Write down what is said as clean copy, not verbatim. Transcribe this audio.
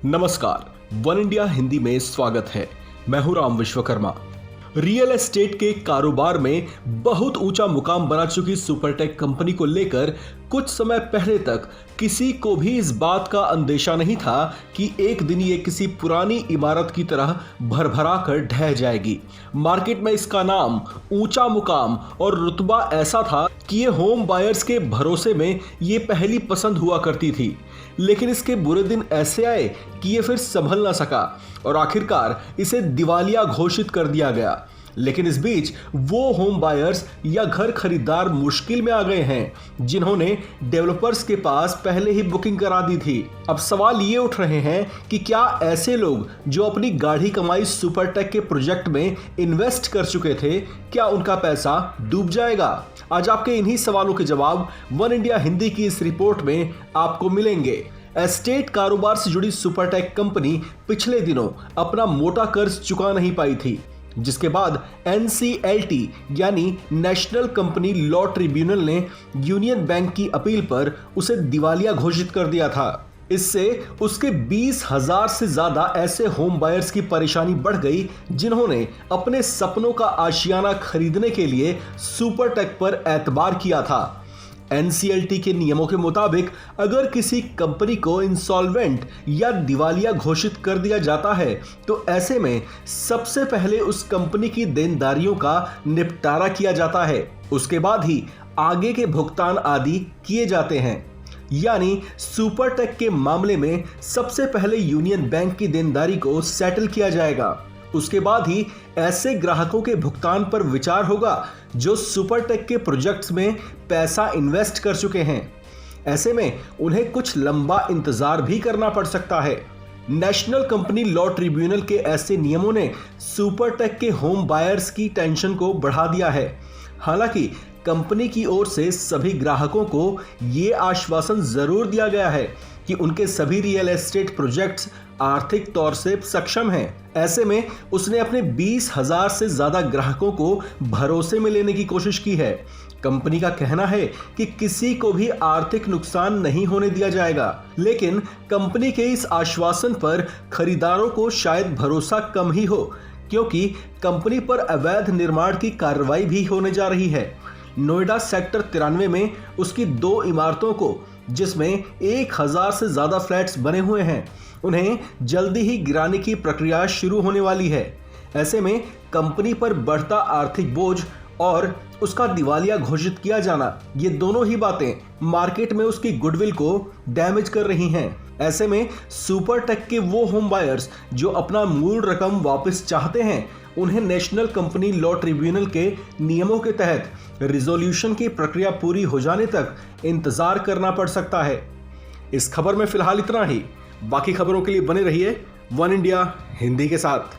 नमस्कार, one India Hindi में स्वागत है। मैं हूं राम विश्वकर्मा। रियल एस्टेट के कारोबार में बहुत ऊंचा मुकाम बना चुकी सुपरटेक कंपनी को लेकर कुछ समय पहले तक किसी को भी इस बात का अंदेशा नहीं था कि एक दिन ये किसी पुरानी इमारत की तरह भरभरा कर ढह जाएगी। मार्केट में इसका नाम, ऊंचा मुकाम और रुतबा ऐसा था कि ये होम बायर्स के भरोसे में ये पहली पसंद हुआ करती थी। लेकिन इसके बुरे दिन ऐसे आए कि ये फिर संभल ना सका और आखिरकार इसे दिवालिया घोषित कर दिया गया। लेकिन इस बीच वो होम बायर्स या घर खरीदार मुश्किल में आ गए हैं जिन्होंने डेवलपर्स के पास पहले ही बुकिंग करा दी थी। अब सवाल ये उठ रहे हैं कि क्या ऐसे लोग जो अपनी गाढ़ी कमाई सुपरटेक के प्रोजेक्ट में इन्वेस्ट कर चुके थे, क्या उनका पैसा डूब जाएगा? आज आपके इन्हीं सवालों के जवाब वन इंडिया हिंदी की इस रिपोर्ट में आपको मिलेंगे। एस्टेट कारोबार से जुड़ी सुपरटेक कंपनी पिछले दिनों अपना मोटा कर्ज चुका नहीं पाई थी, जिसके बाद NCLT यानी नेशनल कंपनी लॉ ट्रिब्यूनल ने यूनियन बैंक की अपील पर उसे दिवालिया घोषित कर दिया था। इससे उसके 20,000 से ज्यादा ऐसे होम बायर्स की परेशानी बढ़ गई जिन्होंने अपने सपनों का आशियाना खरीदने के लिए सुपरटेक पर एतबार किया था। NCLT के नियमों के मुताबिक अगर किसी कंपनी को इंसॉल्वेंट या दिवालिया घोषित कर दिया जाता है तो ऐसे में सबसे पहले उस कंपनी की देनदारियों का निपटारा किया जाता है। उसके बाद ही आगे के भुगतान आदि किए जाते हैं। यानी सुपरटेक के मामले में सबसे पहले यूनियन बैंक की देनदारी को सेटल किया जाएगा। उसके बाद ही ऐसे ग्राहकों के भुगतान पर विचार होगा जो सुपरटेक के प्रोजेक्ट्स में पैसा इन्वेस्ट कर चुके हैं। ऐसे में उन्हें कुछ लंबा इंतजार भी करना पड़ सकता है। नेशनल कंपनी लॉ ट्रिब्यूनल के ऐसे नियमों ने सुपरटेक के होम बायर्स की टेंशन को बढ़ा दिया है। हालांकि कंपनी की ओर से सभी ग्राहकों को ये आश्वासन जरूर दिया गया है कि उनके सभी रियल एस्टेट प्रोजेक्ट्स आर्थिक तौर से सक्षम हैं। ऐसे में उसने अपने 20,000 से ज्यादा ग्राहकों को भरोसे में लेने की कोशिश की है। कंपनी का कहना है कि किसी को भी आर्थिक नुकसान नहीं होने दिया जाएगा, लेकिन कंपनी के इस आश्वासन पर खरीदारों को शायद भरोसा कम ही हो, क्योंकि कंपनी पर अवैध निर्माण की कार्रवाई भी होने जा रही है। नोएडा सेक्टर 93 में उसकी 2 इमारतों को, जिसमें 1,000 से ज्यादा फ्लैट्स बने हुए हैं, उन्हें जल्दी ही गिराने की प्रक्रिया शुरू होने वाली है। ऐसे में कंपनी पर बढ़ता आर्थिक बोझ और उसका दिवालिया घोषित किया जाना, ये दोनों ही बातें मार्केट में उसकी गुडविल को डैमेज कर रही हैं। ऐसे में सुपरटेक के वो होम बायर्स जो अपना मूल रकम वापस चाहते हैं, उन्हें नेशनल कंपनी लॉ ट्रिब्यूनल के नियमों के तहत रिजोल्यूशन की प्रक्रिया पूरी हो जाने तक इंतजार करना पड़ सकता है। इस खबर में फिलहाल इतना ही। बाकी खबरों के लिए बने रहिए वन इंडिया हिंदी के साथ।